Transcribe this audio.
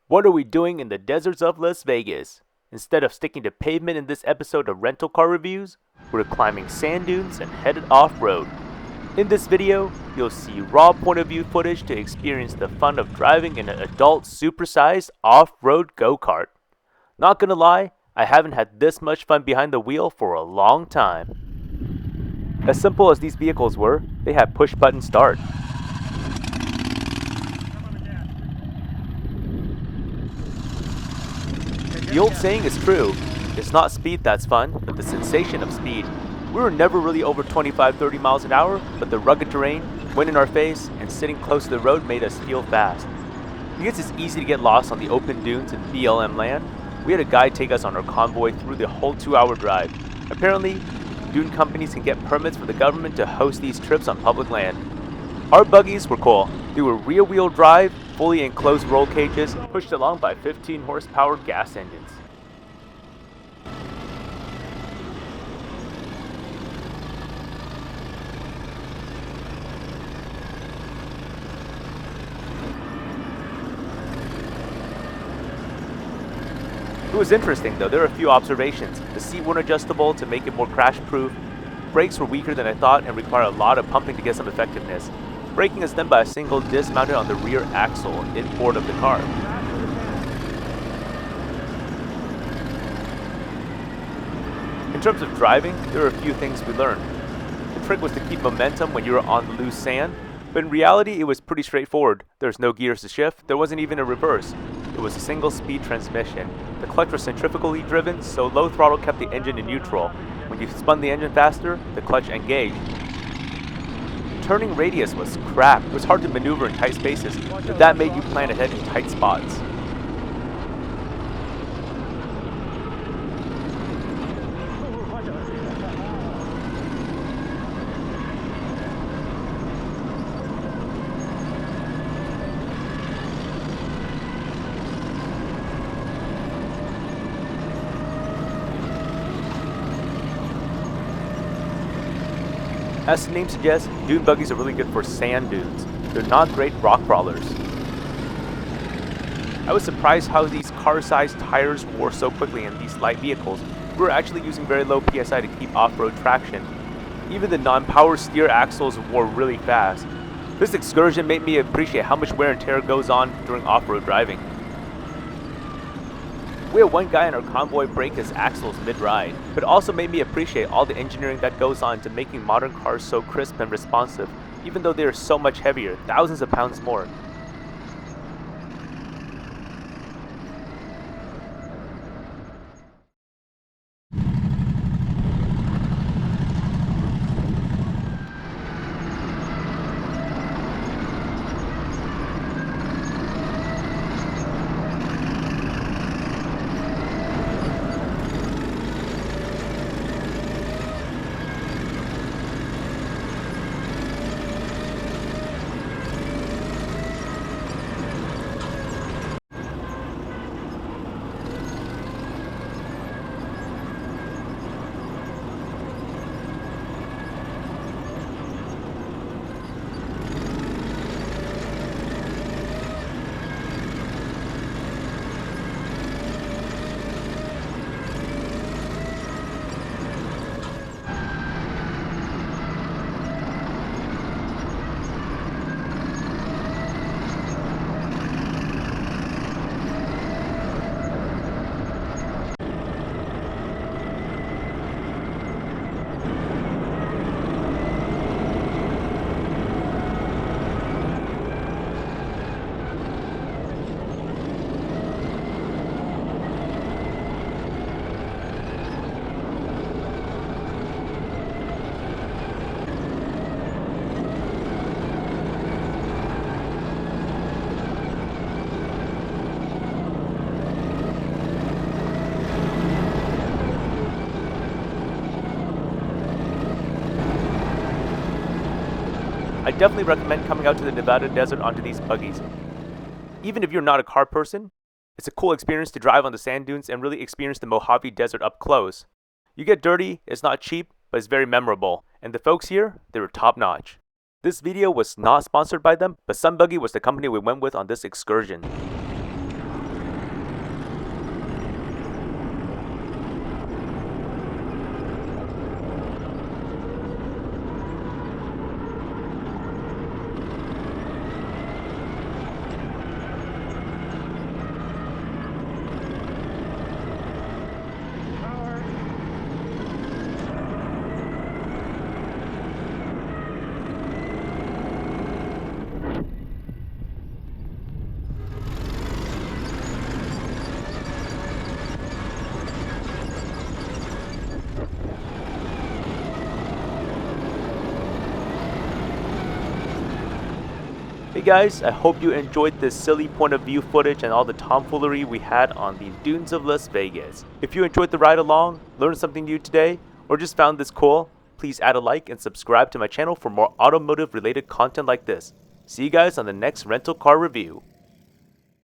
What are we doing in the deserts of Las Vegas? Instead of sticking to pavement in this episode of Rental Car Reviews, we're climbing sand dunes and headed off-road. In this video, you'll see raw point of view footage to experience the fun of driving in an adult supersized off-road go-kart. Not gonna lie, I haven't had this much fun behind the wheel for a long time. As simple as these vehicles were, they had push-button start. The old saying is true, it's not speed that's fun, but the sensation of speed. We were never really over 25-30 miles an hour, but the rugged terrain, wind in our face, and sitting close to the road made us feel fast. Because it's easy to get lost on the open dunes in BLM land, we had a guide take us on our convoy through the whole 2-hour drive. Apparently, dune companies can get permits for the government to host these trips on public land. Our buggies were cool. They were rear-wheel drive, fully enclosed roll cages, pushed along by 15 horsepower gas engines. It was interesting though, there were a few observations. The seat weren't adjustable to make it more crash-proof. Brakes were weaker than I thought and require a lot of pumping to get some effectiveness. Braking is done by a single disc mounted on the rear axle inboard of the car. In terms of driving, there were a few things we learned. The trick was to keep momentum when you were on the loose sand, but in reality it was pretty straightforward. There's no gears to shift, there wasn't even a reverse. It was a single-speed transmission. The clutch was centrifugally driven, so low throttle kept the engine in neutral. When you spun the engine faster, the clutch engaged. Turning radius was crap. It was hard to maneuver in tight spaces, but that made you plan ahead in tight spots. As the name suggests, dune buggies are really good for sand dunes. They're not great rock crawlers. I was surprised how these car-sized tires wore so quickly in these light vehicles. We were actually using very low PSI to keep off-road traction. Even the non-power steer axles wore really fast. This excursion made me appreciate how much wear and tear goes on during off-road driving. We had one guy in our convoy break his axles mid-ride, but it also made me appreciate all the engineering that goes on to making modern cars so crisp and responsive, even though they are so much heavier, thousands of pounds more. I definitely recommend coming out to the Nevada desert onto these buggies. Even if you're not a car person, it's a cool experience to drive on the sand dunes and really experience the Mojave Desert up close. You get dirty, it's not cheap, but it's very memorable, and the folks here, they were top notch. This video was not sponsored by them, but SunBuggy was the company we went with on this excursion. Hey guys, I hope you enjoyed this silly point of view footage and all the tomfoolery we had on the dunes of Las Vegas. If you enjoyed the ride along, learned something new today, or just found this cool, please add a like and subscribe to my channel for more automotive related content like this. See you guys on the next rental car review.